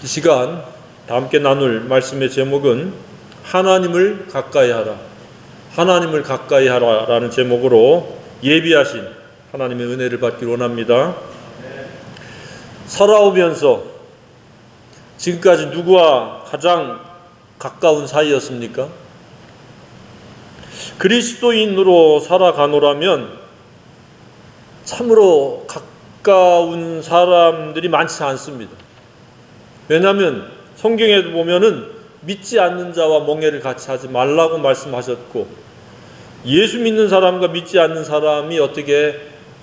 이 시간 다 함께 나눌 말씀의 제목은 하나님을 가까이 하라, 하나님을 가까이 하라라는 제목으로 예비하신 하나님의 은혜를 받기를 원합니다. 살아오면서 지금까지 누구와 가장 가까운 사이였습니까? 그리스도인으로 살아가노라면 참으로 가까운 사람들이 많지 않습니다. 왜냐하면 성경에도 보면은 믿지 않는 자와 멍에를 같이 하지 말라고 말씀하셨고, 예수 믿는 사람과 믿지 않는 사람이 어떻게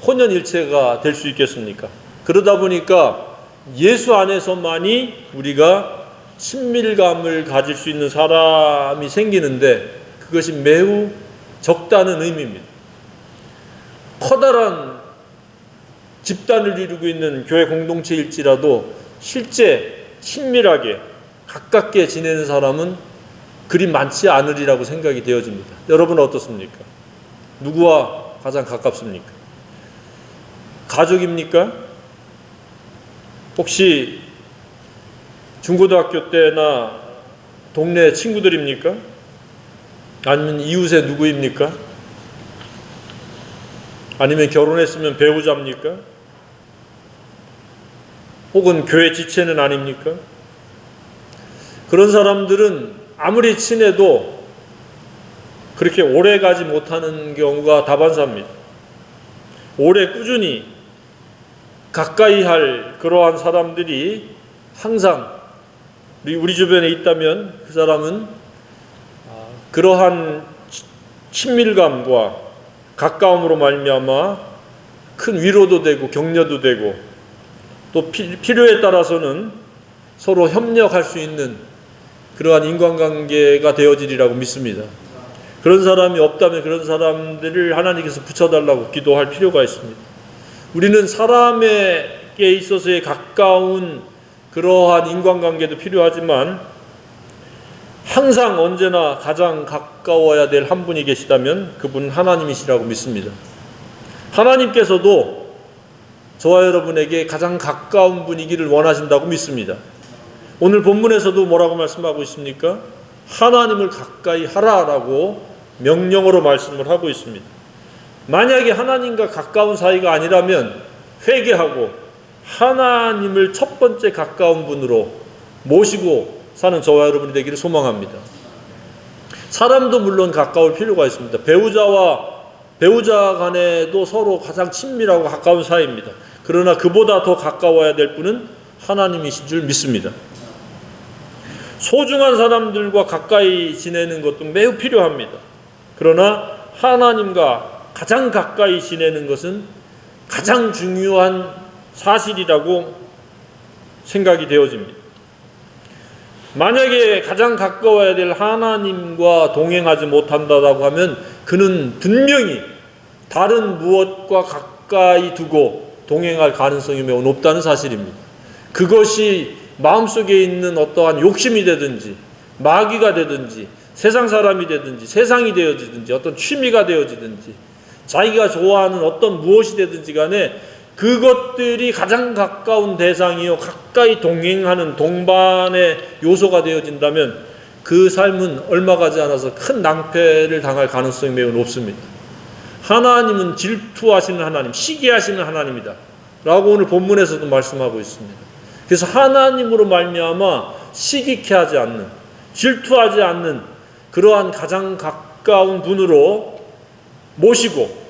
혼연일체가 될 수 있겠습니까? 그러다 보니까 예수 안에서만이 우리가 친밀감을 가질 수 있는 사람이 생기는데, 그것이 매우 적다는 의미입니다. 커다란 집단을 이루고 있는 교회 공동체일지라도 실제 친밀하게 가깝게 지내는 사람은 그리 많지 않으리라고 생각이 되어집니다. 여러분은 어떻습니까? 누구와 가장 가깝습니까? 가족입니까? 혹시 중고등학교 때나 동네 친구들입니까? 아니면 이웃의 누구입니까? 아니면 결혼했으면 배우자입니까? 혹은 교회 지체는 아닙니까? 그런 사람들은 아무리 친해도 그렇게 오래 가지 못하는 경우가 다반사입니다. 오래 꾸준히 가까이 할 그러한 사람들이 항상 우리 주변에 있다면 그 사람은 그러한 친밀감과 가까움으로 말미암아 큰 위로도 되고 격려도 되고, 또 필요에 따라서는 서로 협력할 수 있는 그러한 인간관계가 되어지리라고 믿습니다. 그런 사람이 없다면 그런 사람들을 하나님께서 붙여달라고 기도할 필요가 있습니다. 우리는 사람에게 있어서의 가까운 그러한 인간관계도 필요하지만, 항상 언제나 가장 가까워야 될 한 분이 계시다면 그분은 하나님이시라고 믿습니다. 하나님께서도 저와 여러분에게 가장 가까운 분이기를 원하신다고 믿습니다. 오늘 본문에서도 뭐라고 말씀하고 있습니까? 하나님을 가까이 하라라고 명령어로 말씀을 하고 있습니다. 만약에 하나님과 가까운 사이가 아니라면 회개하고 하나님을 첫 번째 가까운 분으로 모시고 사는 저와 여러분이 되기를 소망합니다. 사람도 물론 가까울 필요가 있습니다. 배우자 간에도 서로 가장 친밀하고 가까운 사이입니다. 그러나 그보다 더 가까워야 될 분은 하나님이신 줄 믿습니다. 소중한 사람들과 가까이 지내는 것도 매우 필요합니다. 그러나 하나님과 가장 가까이 지내는 것은 가장 중요한 사실이라고 생각이 되어집니다. 만약에 가장 가까워야 될 하나님과 동행하지 못한다고 하면 그는 분명히 다른 무엇과 가까이 두고 동행할 가능성이 매우 높다는 사실입니다. 그것이 마음속에 있는 어떠한 욕심이 되든지 마귀가 되든지 세상 사람이 되든지 세상이 되어지든지 어떤 취미가 되어지든지 자기가 좋아하는 어떤 무엇이 되든지 간에 그것들이 가장 가까운 대상이요 가까이 동행하는 동반의 요소가 되어진다면 그 삶은 얼마 가지 않아서 큰 낭패를 당할 가능성이 매우 높습니다. 하나님은 질투하시는 하나님, 시기하시는 하나님이다 라고 오늘 본문에서도 말씀하고 있습니다. 그래서 하나님으로 말미암아 시기케 하지 않는, 질투하지 않는 그러한 가장 가까운 분으로 모시고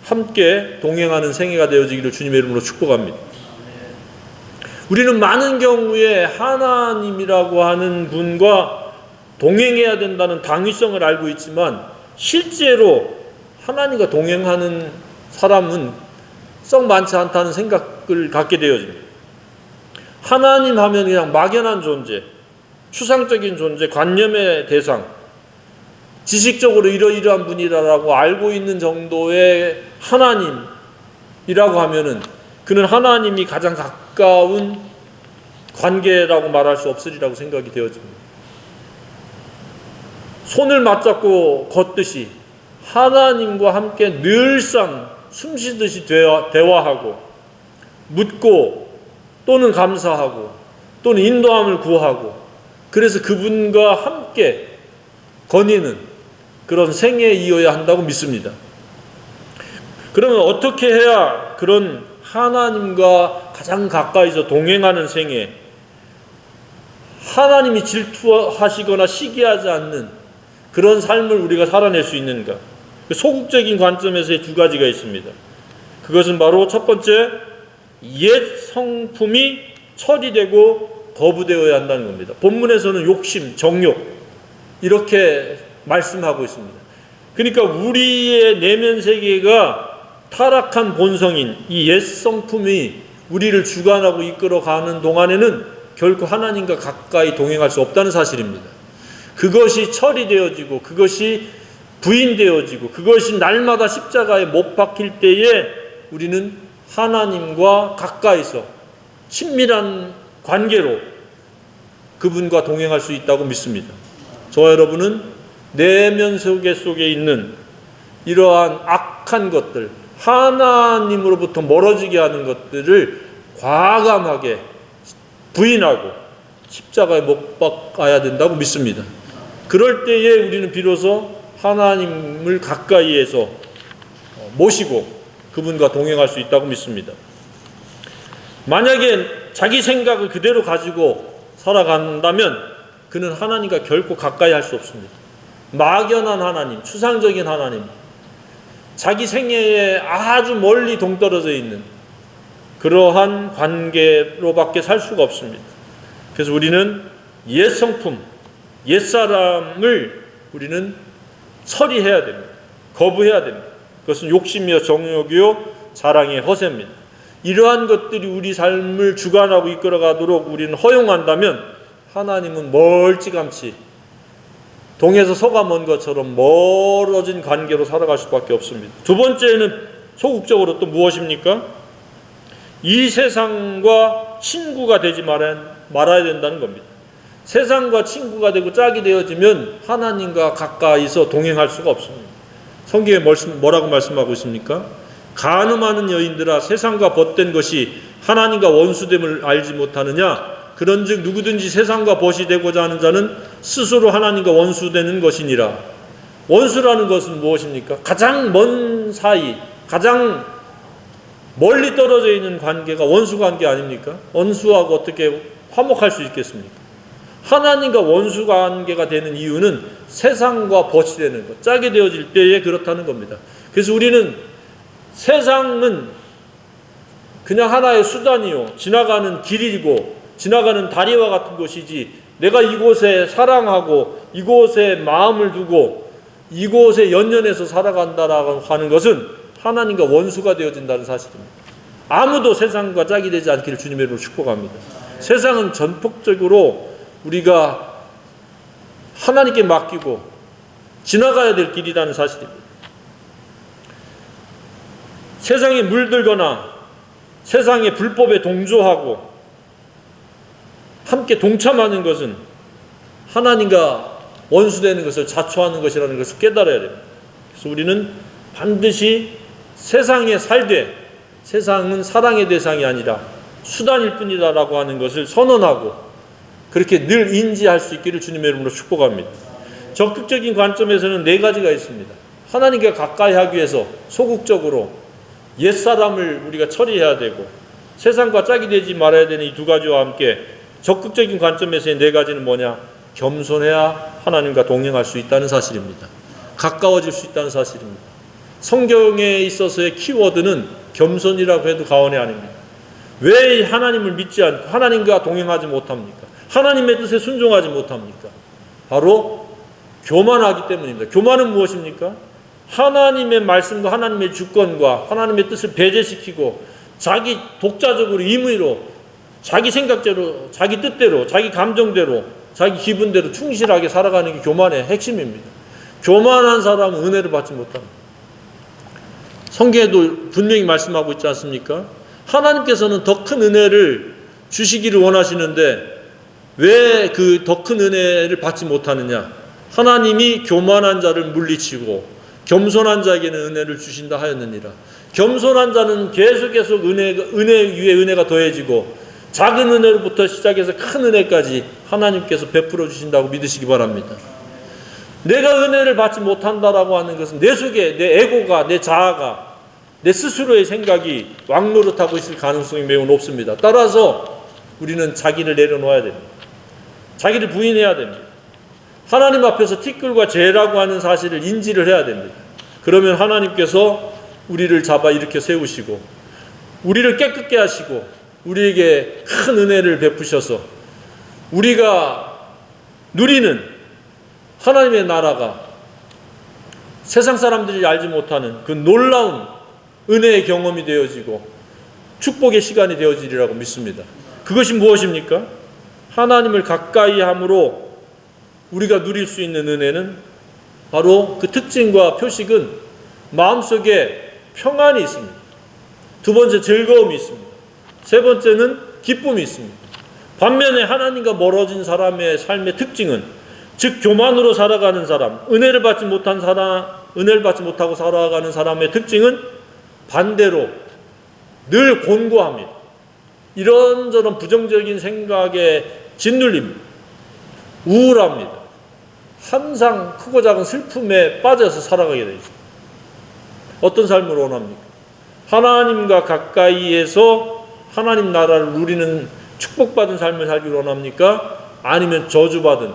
함께 동행하는 생애가 되어지기를 주님의 이름으로 축복합니다. 우리는 많은 경우에 하나님이라고 하는 분과 동행해야 된다는 당위성을 알고 있지만 실제로 하나님과 동행하는 사람은 썩 많지 않다는 생각을 갖게 되어집니다. 하나님 하면 그냥 막연한 존재, 추상적인 존재, 관념의 대상, 지식적으로 이러이러한 분이라고 알고 있는 정도의 하나님이라고 하면은 그는 하나님이 가장 가까운 관계라고 말할 수 없으리라고 생각이 되어집니다. 손을 맞잡고 걷듯이 하나님과 함께 늘상 숨쉬듯이 대화하고 묻고 또는 감사하고 또는 인도함을 구하고, 그래서 그분과 함께 거니는 그런 생애에 이어야 한다고 믿습니다. 그러면 어떻게 해야 그런 하나님과 가장 가까이서 동행하는 생애, 하나님이 질투하시거나 시기하지 않는 그런 삶을 우리가 살아낼 수 있는가? 소극적인 관점에서의 두 가지가 있습니다. 그것은 바로 첫 번째, 옛 성품이 처리되고 거부되어야 한다는 겁니다. 본문에서는 욕심, 정욕 이렇게 말씀하고 있습니다. 그러니까 우리의 내면 세계가 타락한 본성인 이 옛 성품이 우리를 주관하고 이끌어가는 동안에는 결코 하나님과 가까이 동행할 수 없다는 사실입니다. 그것이 처리되어지고 그것이 부인되어지고 그것이 날마다 십자가에 못 박힐 때에 우리는 하나님과 가까이서 친밀한 관계로 그분과 동행할 수 있다고 믿습니다. 저와 여러분은 내면 세계 속에 있는 이러한 악한 것들, 하나님으로부터 멀어지게 하는 것들을 과감하게 부인하고 십자가에 못 박아야 된다고 믿습니다. 그럴 때에 우리는 비로소 하나님을 가까이에서 모시고 그분과 동행할 수 있다고 믿습니다. 만약에 자기 생각을 그대로 가지고 살아간다면 그는 하나님과 결코 가까이 할 수 없습니다. 막연한 하나님, 추상적인 하나님, 자기 생애에 아주 멀리 동떨어져 있는 그러한 관계로밖에 살 수가 없습니다. 그래서 우리는 옛 성품, 옛 사람을 우리는 처리해야 됩니다. 거부해야 됩니다. 그것은 욕심이요 정욕이요 자랑의 허세입니다. 이러한 것들이 우리 삶을 주관하고 이끌어가도록 우리는 허용한다면 하나님은 멀찌감치 동에서 서가 먼 것처럼 멀어진 관계로 살아갈 수밖에 없습니다. 두 번째는 소극적으로 또 무엇입니까? 이 세상과 친구가 되지 말아야 된다는 겁니다. 세상과 친구가 되고 짝이 되어지면 하나님과 가까이서 동행할 수가 없습니다. 성경에 뭐라고 말씀하고 있습니까? 간음하는 여인들아, 세상과 벗된 것이 하나님과 원수됨을 알지 못하느냐? 그런즉 누구든지 세상과 벗이 되고자 하는 자는 스스로 하나님과 원수되는 것이니라. 원수라는 것은 무엇입니까? 가장 먼 사이, 가장 멀리 떨어져 있는 관계가 원수 관계 아닙니까? 원수하고 어떻게 화목할 수 있겠습니까? 하나님과 원수 관계가 되는 이유는 세상과 벗이 되는 것, 짝이 되어질 때에 그렇다는 겁니다. 그래서 우리는 세상은 그냥 하나의 수단이요, 지나가는 길이고 지나가는 다리와 같은 것이지, 내가 이곳에 사랑하고 이곳에 마음을 두고 이곳에 연연해서 살아간다라고 하는 것은 하나님과 원수가 되어진다는 사실입니다. 아무도 세상과 짝이 되지 않기를 주님의 이름으로 축복합니다. 세상은 전폭적으로 우리가 하나님께 맡기고 지나가야 될 길이라는 사실입니다. 세상에 물들거나 세상의 불법에 동조하고 함께 동참하는 것은 하나님과 원수되는 것을 자초하는 것이라는 것을 깨달아야 됩니다. 그래서 우리는 반드시 세상에 살되 세상은 사랑의 대상이 아니라 수단일 뿐이다라고 하는 것을 선언하고 그렇게 늘 인지할 수 있기를 주님의 이름으로 축복합니다. 적극적인 관점에서는 네 가지가 있습니다. 하나님과 가까이 하기 위해서 소극적으로 옛사람을 우리가 처리해야 되고 세상과 짝이 되지 말아야 되는 이 두 가지와 함께 적극적인 관점에서의 네 가지는 뭐냐? 겸손해야 하나님과 동행할 수 있다는 사실입니다. 가까워질 수 있다는 사실입니다. 성경에 있어서의 키워드는 겸손이라고 해도 과언이 아닙니다. 왜 하나님을 믿지 않고 하나님과 동행하지 못합니까? 하나님의 뜻에 순종하지 못합니까? 바로 교만하기 때문입니다. 교만은 무엇입니까? 하나님의 말씀과 하나님의 주권과 하나님의 뜻을 배제시키고 자기 독자적으로 임의로 자기 생각대로, 자기 뜻대로, 자기 감정대로, 자기 기분대로 충실하게 살아가는 게 교만의 핵심입니다. 교만한 사람은 은혜를 받지 못합니다. 성경에도 분명히 말씀하고 있지 않습니까? 하나님께서는 더 큰 은혜를 주시기를 원하시는데 왜 그 더 큰 은혜를 받지 못하느냐? 하나님이 교만한 자를 물리치고 겸손한 자에게는 은혜를 주신다 하였느니라. 겸손한 자는 계속 은혜 위에 은혜가 더해지고 작은 은혜로부터 시작해서 큰 은혜까지 하나님께서 베풀어 주신다고 믿으시기 바랍니다. 내가 은혜를 받지 못한다라고 하는 것은 내 속에 내 에고가, 내 자아가, 내 스스로의 생각이 왕노릇하고 있을 가능성이 매우 높습니다. 따라서 우리는 자기를 내려놓아야 됩니다. 자기를 부인해야 됩니다. 하나님 앞에서 티끌과 재라고 하는 사실을 인지를 해야 됩니다. 그러면 하나님께서 우리를 잡아 일으켜 세우시고 우리를 깨끗게 하시고 우리에게 큰 은혜를 베푸셔서 우리가 누리는 하나님의 나라가 세상 사람들이 알지 못하는 그 놀라운 은혜의 경험이 되어지고 축복의 시간이 되어지리라고 믿습니다. 그것이 무엇입니까? 하나님을 가까이 함으로 우리가 누릴 수 있는 은혜는 바로 그 특징과 표식은 마음속에 평안이 있습니다. 두 번째, 즐거움이 있습니다. 세 번째는 기쁨이 있습니다. 반면에 하나님과 멀어진 사람의 삶의 특징은, 즉 교만으로 살아가는 사람, 은혜를 받지 못하고 살아가는 사람의 특징은 반대로 늘 곤고합니다. 이런저런 부정적인 생각에 짓눌립니다. 우울합니다. 항상 크고 작은 슬픔에 빠져서 살아가게 되죠. 어떤 삶을 원합니까? 하나님과 가까이에서 하나님 나라를 누리는 축복받은 삶을 살기를 원합니까? 아니면 저주받은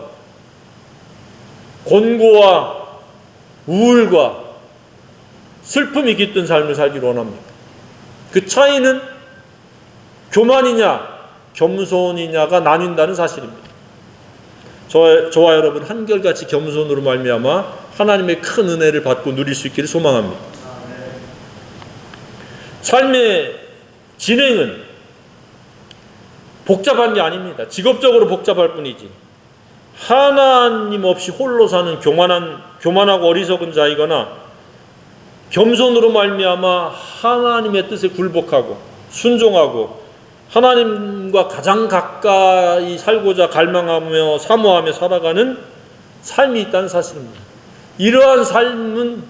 곤고와 우울과 슬픔이 깃든 삶을 살기를 원합니까? 그 차이는 교만이냐 겸손이냐가 나뉜다는 사실입니다. 저와 여러분 한결같이 겸손으로 말미암아 하나님의 큰 은혜를 받고 누릴 수 있기를 소망합니다. 삶의 진행은 복잡한 게 아닙니다. 직업적으로 복잡할 뿐이지 하나님 없이 홀로 사는 교만하고 어리석은 자이거나 겸손으로 말미암아 하나님의 뜻에 굴복하고 순종하고 하나님과 가장 가까이 살고자 갈망하며 사모하며 살아가는 삶이 있다는 사실입니다. 이러한 삶은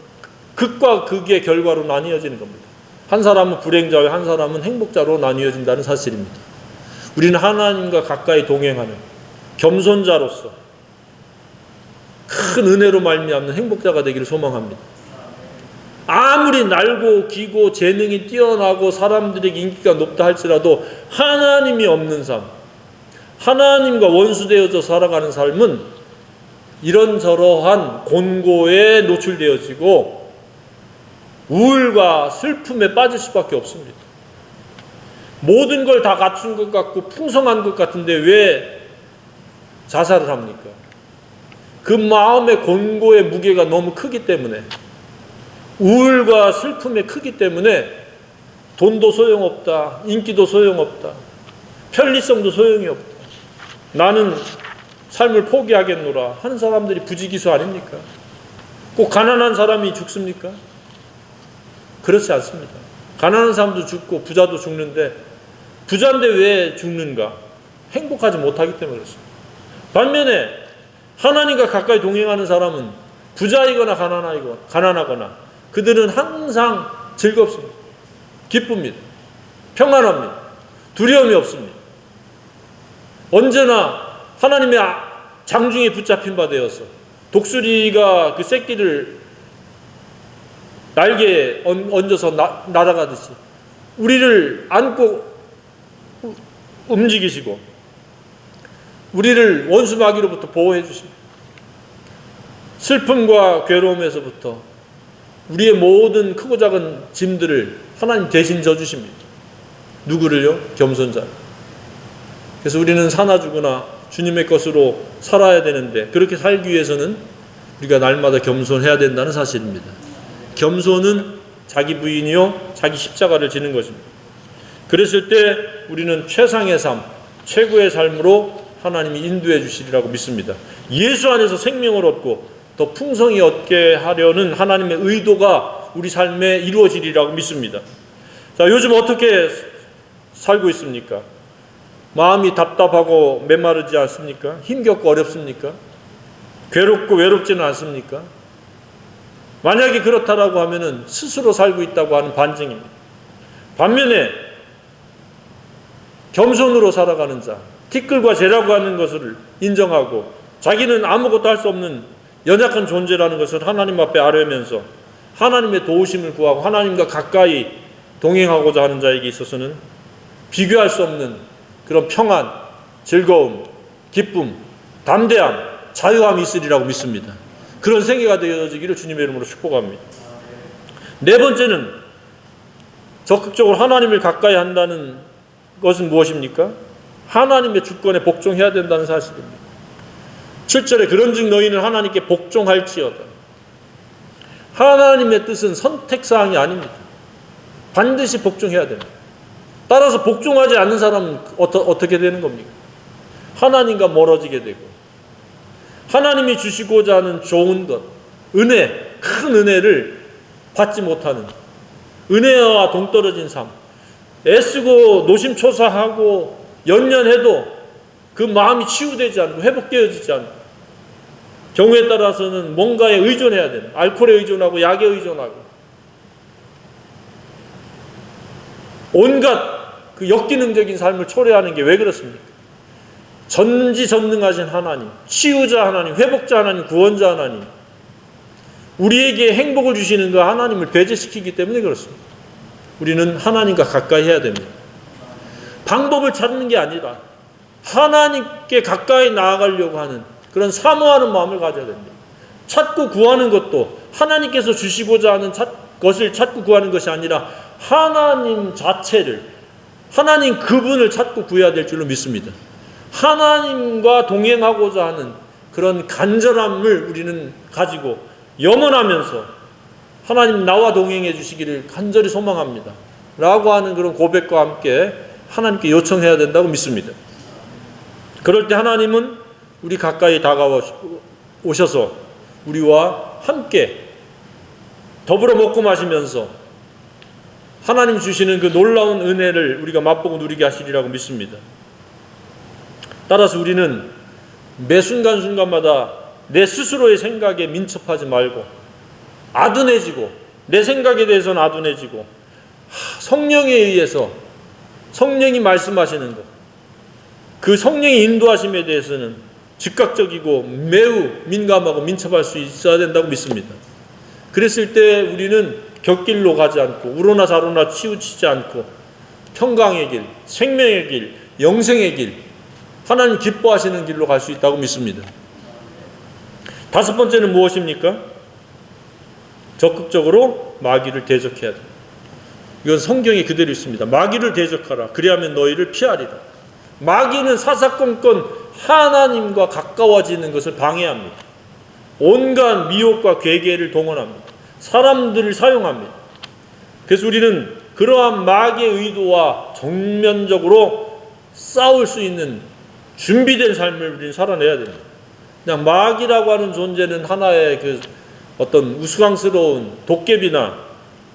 극과 극의 결과로 나뉘어지는 겁니다. 한 사람은 불행자요, 한 사람은 행복자로 나뉘어진다는 사실입니다. 우리는 하나님과 가까이 동행하는 겸손자로서 큰 은혜로 말미암는 행복자가 되기를 소망합니다. 아무리 날고 기고 재능이 뛰어나고 사람들에게 인기가 높다 할지라도 하나님이 없는 삶, 하나님과 원수되어져 살아가는 삶은 이런저러한 곤고에 노출되어지고 우울과 슬픔에 빠질 수밖에 없습니다. 모든 걸 다 갖춘 것 같고 풍성한 것 같은데 왜 자살을 합니까? 그 마음의 곤고의 무게가 너무 크기 때문에, 우울과 슬픔이 크기 때문에 돈도 소용없다, 인기도 소용없다, 편리성도 소용이 없다, 나는 삶을 포기하겠노라 하는 사람들이 부지기수 아닙니까? 꼭 가난한 사람이 죽습니까? 그렇지 않습니다. 가난한 사람도 죽고 부자도 죽는데 부자인데 왜 죽는가? 행복하지 못하기 때문에 그렇습니다. 반면에 하나님과 가까이 동행하는 사람은 부자이거나 가난하거나 그들은 항상 즐겁습니다. 기쁩니다. 평안합니다. 두려움이 없습니다. 언제나 하나님의 장중에 붙잡힌 바 되어서 독수리가 그 새끼를 날개에 얹어서 날아가듯이 우리를 안고 움직이시고 우리를 원수 마귀로부터 보호해 주십니다. 슬픔과 괴로움에서부터 우리의 모든 크고 작은 짐들을 하나님 대신 져주십니다. 누구를요? 겸손자. 그래서 우리는 사나 죽으나 주님의 것으로 살아야 되는데, 그렇게 살기 위해서는 우리가 날마다 겸손해야 된다는 사실입니다. 겸손은 자기 부인이요 자기 십자가를 지는 것입니다. 그랬을 때 우리는 최상의 삶, 최고의 삶으로 하나님이 인도해 주시리라고 믿습니다. 예수 안에서 생명을 얻고 더 풍성히 얻게 하려는 하나님의 의도가 우리 삶에 이루어지리라고 믿습니다. 자, 요즘 어떻게 살고 있습니까? 마음이 답답하고 메마르지 않습니까? 힘겹고 어렵습니까? 괴롭고 외롭지는 않습니까? 만약에 그렇다라고 하면은 스스로 살고 있다고 하는 반증입니다. 반면에 겸손으로 살아가는 자, 티끌과 재라고 하는 것을 인정하고 자기는 아무것도 할 수 없는 연약한 존재라는 것을 하나님 앞에 아뢰면서 하나님의 도우심을 구하고 하나님과 가까이 동행하고자 하는 자에게 있어서는 비교할 수 없는 그런 평안, 즐거움, 기쁨, 담대함, 자유함이 있으리라고 믿습니다. 그런 생애가 되어지기를 주님의 이름으로 축복합니다. 네 번째는 적극적으로 하나님을 가까이 한다는 것은 무엇입니까? 하나님의 주권에 복종해야 된다는 사실입니다. 7절에 그런즉 너희는 하나님께 복종할지어다. 하나님의 뜻은 선택사항이 아닙니다. 반드시 복종해야 됩니다. 따라서 복종하지 않는 사람은 어떻게 되는 겁니까? 하나님과 멀어지게 되고 하나님이 주시고자 하는 좋은 것, 은혜, 큰 은혜를 받지 못하는 은혜와 동떨어진 삶, 애쓰고 노심초사하고 연연해도 그 마음이 치유되지 않고 회복되어지지 않고 경우에 따라서는 뭔가에 의존해야 되는, 알코올에 의존하고 약에 의존하고 온갖 그 역기능적인 삶을 초래하는 게 왜 그렇습니까? 전지전능하신 하나님, 치유자 하나님, 회복자 하나님, 구원자 하나님, 우리에게 행복을 주시는 그 하나님을 배제시키기 때문에 그렇습니다. 우리는 하나님과 가까이 해야 됩니다. 방법을 찾는 게 아니라 하나님께 가까이 나아가려고 하는 그런 사모하는 마음을 가져야 됩니다. 찾고 구하는 것도 하나님께서 주시고자 하는 것을 찾고 구하는 것이 아니라 하나님 자체를, 하나님 그분을 찾고 구해야 될 줄로 믿습니다. 하나님과 동행하고자 하는 그런 간절함을 우리는 가지고 염원하면서 하나님 나와 동행해 주시기를 간절히 소망합니다 라고 하는 그런 고백과 함께 하나님께 요청해야 된다고 믿습니다. 그럴 때 하나님은 우리 가까이 다가오셔서 우리와 함께 더불어 먹고 마시면서 하나님 주시는 그 놀라운 은혜를 우리가 맛보고 누리게 하시리라고 믿습니다. 따라서 우리는 매 순간순간마다 내 스스로의 생각에 민첩하지 말고 아둔해지고, 내 생각에 대해서는 아둔해지고, 성령에 의해서 성령이 말씀하시는 것, 그 성령의 인도하심에 대해서는 즉각적이고 매우 민감하고 민첩할 수 있어야 된다고 믿습니다. 그랬을 때 우리는 곁길로 가지 않고 우로나 좌로나 치우치지 않고 평강의 길, 생명의 길, 영생의 길, 하나님 기뻐하시는 길로 갈 수 있다고 믿습니다. 다섯 번째는 무엇입니까? 적극적으로 마귀를 대적해야 됩니다. 이건 성경에 그대로 있습니다. 마귀를 대적하라. 그리하면 너희를 피하리라. 마귀는 사사건건 하나님과 가까워지는 것을 방해합니다. 온갖 미혹과 괴계를 동원합니다. 사람들을 사용합니다. 그래서 우리는 그러한 마귀의 의도와 정면적으로 싸울 수 있는 준비된 삶을 우리는 살아내야 됩니다. 그냥 마귀라고 하는 존재는 하나의 그 어떤 우스꽝스러운 도깨비나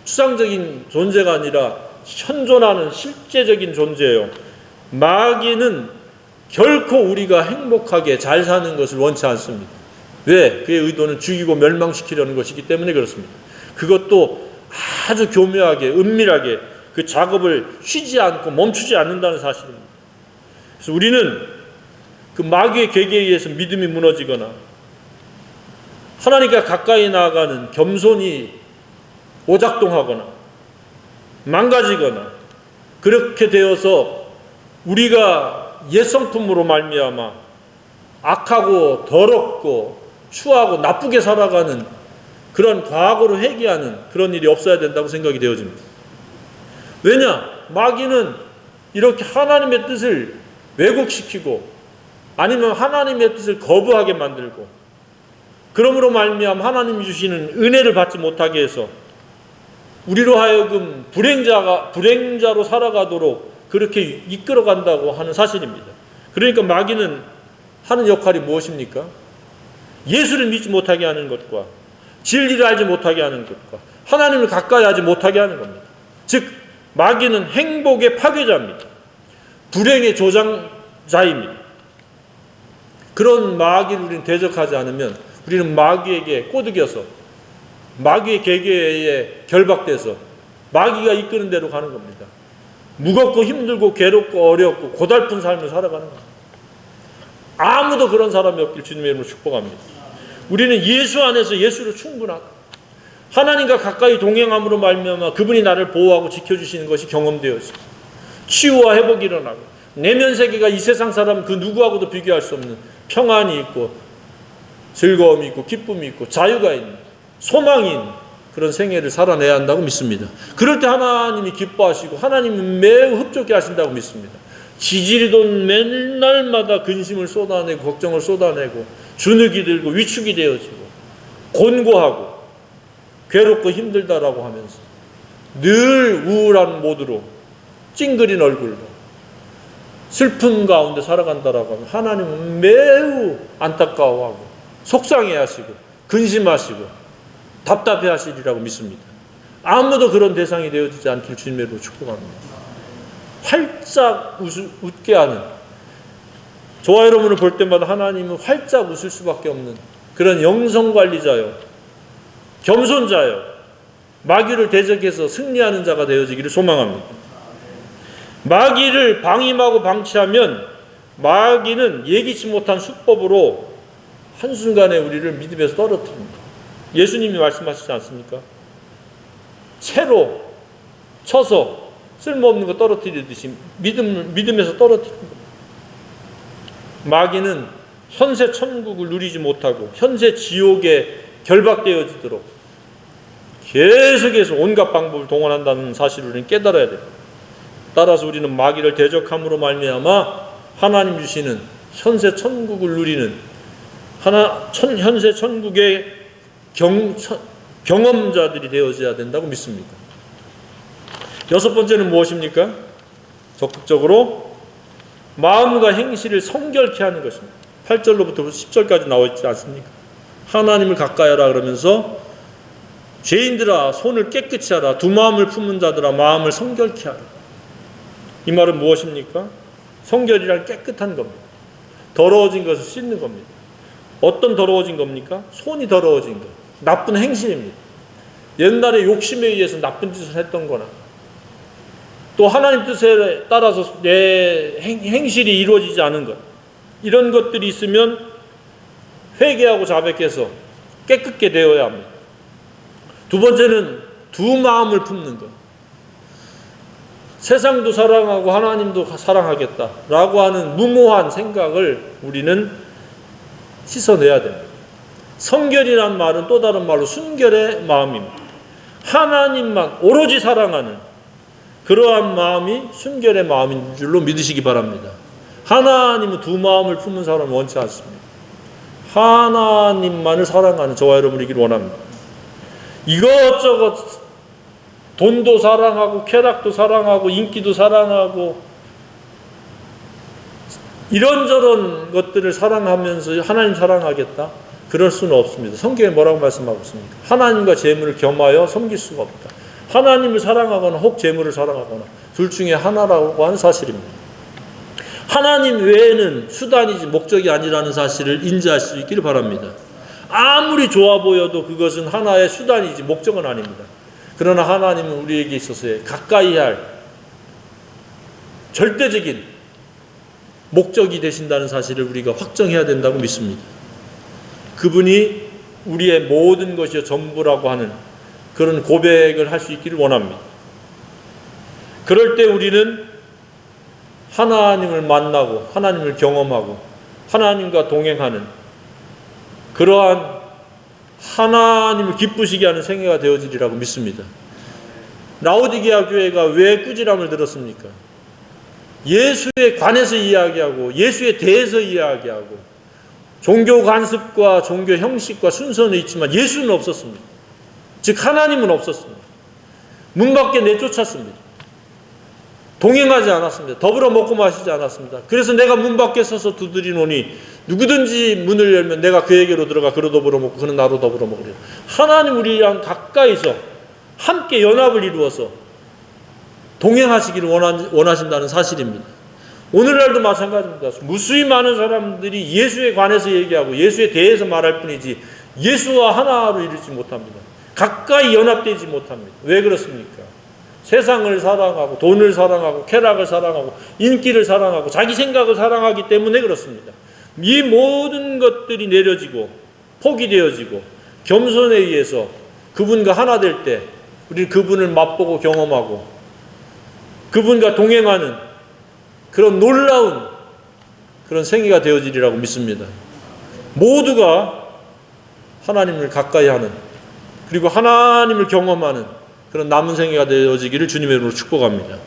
추상적인 존재가 아니라 현존하는 실제적인 존재예요. 마귀는 결코 우리가 행복하게 잘 사는 것을 원치 않습니다. 왜? 그의 의도는 죽이고 멸망시키려는 것이기 때문에 그렇습니다. 그것도 아주 교묘하게, 은밀하게 그 작업을 쉬지 않고 멈추지 않는다는 사실입니다. 그래서 우리는 그 마귀의 계계에 의해서 믿음이 무너지거나 하나님과 가까이 나아가는 겸손이 오작동하거나 망가지거나 그렇게 되어서 우리가 옛성품으로 말미암아 악하고 더럽고 추하고 나쁘게 살아가는 그런 과거로 회귀하는 그런 일이 없어야 된다고 생각이 되어집니다. 왜냐? 마귀는 이렇게 하나님의 뜻을 왜곡시키고 아니면 하나님의 뜻을 거부하게 만들고 그러므로 말미암아 하나님이 주시는 은혜를 받지 못하게 해서 우리로 하여금 불행자로 살아가도록 그렇게 이끌어간다고 하는 사실입니다. 그러니까 마귀는 하는 역할이 무엇입니까? 예수를 믿지 못하게 하는 것과 진리를 알지 못하게 하는 것과 하나님을 가까이 하지 못하게 하는 겁니다. 즉 마귀는 행복의 파괴자입니다. 불행의 조장자입니다. 그런 마귀를 우리는 대적하지 않으면 우리는 마귀에게 꼬드겨서 마귀의 계계에 결박돼서 마귀가 이끄는 대로 가는 겁니다. 무겁고 힘들고 괴롭고 어렵고 고달픈 삶을 살아가는 거예요. 아무도 그런 사람이 없길 주님의 이름으로 축복합니다. 우리는 예수 안에서 예수로 충분하다. 하나님과 가까이 동행함으로 말미암아 그분이 나를 보호하고 지켜주시는 것이 경험되어지고 치유와 회복이 일어나고 내면 세계가 이 세상 사람 그 누구하고도 비교할 수 없는 평안이 있고 즐거움이 있고 기쁨이 있고 자유가 있는 소망이 있는 그런 생애를 살아내야 한다고 믿습니다. 그럴 때 하나님이 기뻐하시고 하나님이 매우 흡족해 하신다고 믿습니다. 지지리돈 맨날마다 근심을 쏟아내고 걱정을 쏟아내고 주눅이 들고 위축이 되어지고 곤고하고 괴롭고 힘들다라고 하면서 늘 우울한 모드로 찡그린 얼굴로 슬픔 가운데 살아간다라고 하면 하나님은 매우 안타까워하고 속상해하시고 근심하시고 답답해하시리라고 믿습니다. 아무도 그런 대상이 되어지지 않길 주님의 이름으로 축복합니다. 활짝 웃게 하는, 저와 여러분을 볼 때마다 하나님은 활짝 웃을 수밖에 없는 그런 영성관리자요, 겸손자요, 마귀를 대적해서 승리하는 자가 되어지기를 소망합니다. 마귀를 방임하고 방치하면 마귀는 예기치 못한 수법으로 한순간에 우리를 믿음에서 떨어뜨립니다. 예수님이 말씀하시지 않습니까? 채로 쳐서 쓸모없는 거 떨어뜨리듯이 믿음에서 떨어뜨립니다. 마귀는 현세 천국을 누리지 못하고 현세 지옥에 결박되어지도록 계속해서 온갖 방법을 동원한다는 사실을 우리는 깨달아야 됩니다. 따라서 우리는 마귀를 대적함으로 말미암아 하나님 주시는 현세 천국을 누리는 현세 천국의 경험자들이 되어져야 된다고 믿습니다. 여섯 번째는 무엇입니까? 적극적으로 마음과 행실을 성결케 하는 것입니다. 8절로부터 10절까지 나와 있지 않습니까? 하나님을 가까이 하라 그러면서 죄인들아 손을 깨끗이 하라, 두 마음을 품은 자들아 마음을 성결케 하라. 이 말은 무엇입니까? 성결이란 깨끗한 겁니다. 더러워진 것을 씻는 겁니다. 어떤 더러워진 겁니까? 손이 더러워진 것, 나쁜 행실입니다. 옛날에 욕심에 의해서 나쁜 짓을 했던 거나 또 하나님 뜻에 따라서 내 행실이 이루어지지 않은 것, 이런 것들이 있으면 회개하고 자백해서 깨끗게 되어야 합니다. 두 번째는 두 마음을 품는 것. 세상도 사랑하고 하나님도 사랑하겠다라고 하는 무모한 생각을 우리는 씻어내야 됩니다. 성결이란 말은 또 다른 말로 순결의 마음입니다. 하나님만 오로지 사랑하는 그러한 마음이 순결의 마음인 줄로 믿으시기 바랍니다. 하나님은 두 마음을 품은 사람은 원치 않습니다. 하나님만을 사랑하는 저와 여러분이기를 원합니다. 이것저것 돈도 사랑하고 쾌락도 사랑하고 인기도 사랑하고 이런저런 것들을 사랑하면서 하나님 사랑하겠다? 그럴 수는 없습니다. 성경에 뭐라고 말씀하고 있습니까? 하나님과 재물을 겸하여 섬길 수가 없다. 하나님을 사랑하거나 혹 재물을 사랑하거나 둘 중에 하나라고 하는 사실입니다. 하나님 외에는 수단이지 목적이 아니라는 사실을 인지할 수 있기를 바랍니다. 아무리 좋아 보여도 그것은 하나의 수단이지 목적은 아닙니다. 그러나 하나님은 우리에게 있어서의 가까이 할 절대적인 목적이 되신다는 사실을 우리가 확정해야 된다고 믿습니다. 그분이 우리의 모든 것이 전부라고 하는 그런 고백을 할 수 있기를 원합니다. 그럴 때 우리는 하나님을 만나고 하나님을 경험하고 하나님과 동행하는 그러한 하나님을 기쁘시게 하는 생애가 되어지리라고 믿습니다. 라오디게아 교회가 왜 꾸지람을 들었습니까? 예수에 관해서 이야기하고 예수에 대해서 이야기하고 종교 관습과 종교 형식과 순서는 있지만 예수는 없었습니다. 즉 하나님은 없었습니다. 문 밖에 내쫓았습니다. 동행하지 않았습니다. 더불어 먹고 마시지 않았습니다. 그래서 내가 문 밖에 서서 두드리노니 누구든지 문을 열면 내가 그에게로 들어가 그로 더불어 먹고 그는 나로 더불어 먹으리라. 하나님 우리랑 가까이서 함께 연합을 이루어서 동행하시기를 원하신다는 사실입니다. 오늘날도 마찬가지입니다. 무수히 많은 사람들이 예수에 관해서 얘기하고 예수에 대해서 말할 뿐이지 예수와 하나로 이루지 못합니다. 가까이 연합되지 못합니다. 왜 그렇습니까? 세상을 사랑하고 돈을 사랑하고 쾌락을 사랑하고 인기를 사랑하고 자기 생각을 사랑하기 때문에 그렇습니다. 이 모든 것들이 내려지고 포기되어지고 겸손에 의해서 그분과 하나 될 때 우리는 그분을 맛보고 경험하고 그분과 동행하는 그런 놀라운 그런 생애가 되어지리라고 믿습니다. 모두가 하나님을 가까이 하는 그리고 하나님을 경험하는 그런 남은 생애가 되어지기를 주님의 이름으로 축복합니다.